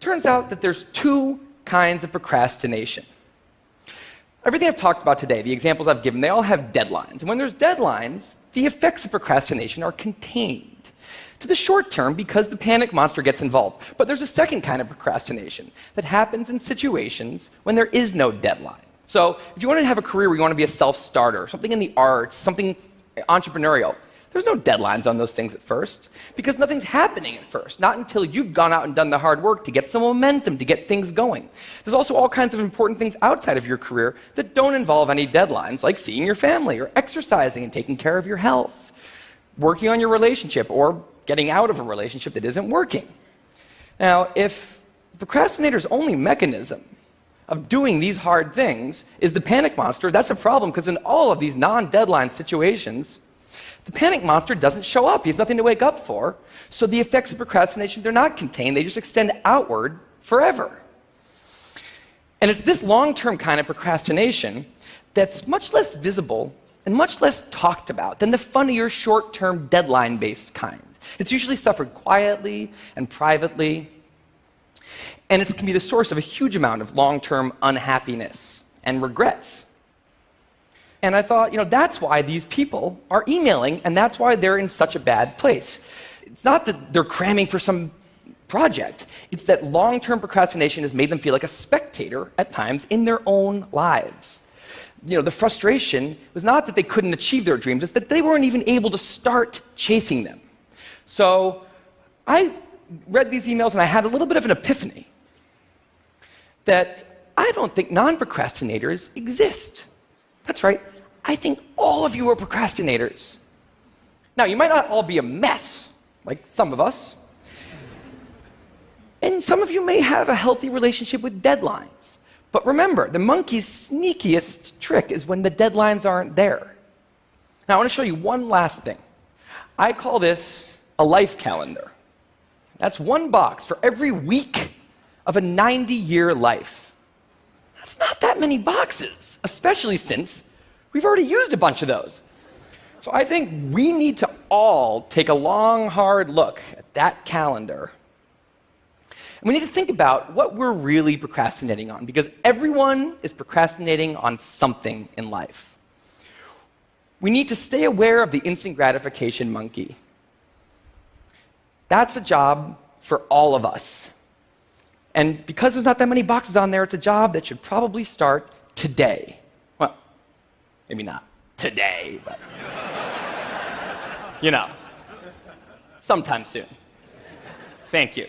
Turns out that there's two kinds of procrastination. Everything I've talked about today, the examples I've given, they all have deadlines. And when there's deadlines, the effects of procrastination are contained to the short term because the panic monster gets involved. But there's a second kind of procrastination that happens in situations when there is no deadline. So if you want to have a career where you want to be a self-starter, something in the arts, something entrepreneurial, there's no deadlines on those things at first because nothing's happening at first, not until you've gone out and done the hard work to get some momentum, to get things going. There's also all kinds of important things outside of your career that don't involve any deadlines, like seeing your family or exercising and taking care of your health, working on your relationship or getting out of a relationship that isn't working. Now, if the procrastinator's only mechanism of doing these hard things is the panic monster, that's a problem because in all of these non-deadline situations, the panic monster doesn't show up. He has nothing to wake up for. So the effects of procrastination, they're not contained. They just extend outward forever. And it's this long-term kind of procrastination that's much less visible and much less talked about than the funnier, short-term, deadline-based kind. It's usually suffered quietly and privately. And it can be the source of a huge amount of long-term unhappiness and regrets. And I thought, that's why these people are emailing, and that's why they're in such a bad place. It's not that they're cramming for some project. It's that long-term procrastination has made them feel like a spectator at times in their own lives. The frustration was not that they couldn't achieve their dreams, it's that they weren't even able to start chasing them. So I read these emails and I had a little bit of an epiphany that I don't think non-procrastinators exist. That's right. I think all of you are procrastinators. Now, you might not all be a mess, like some of us. And some of you may have a healthy relationship with deadlines. But remember, the monkey's sneakiest trick is when the deadlines aren't there. Now, I want to show you one last thing. I call this a life calendar. That's one box for every week of a 90-year life. That's not that many boxes, especially since we've already used a bunch of those. So I think we need to all take a long, hard look at that calendar. And we need to think about what we're really procrastinating on, because everyone is procrastinating on something in life. We need to stay aware of the instant gratification monkey. That's a job for all of us. And because there's not that many boxes on there, it's a job that should probably start today. Well, maybe not today, but sometime soon. Thank you.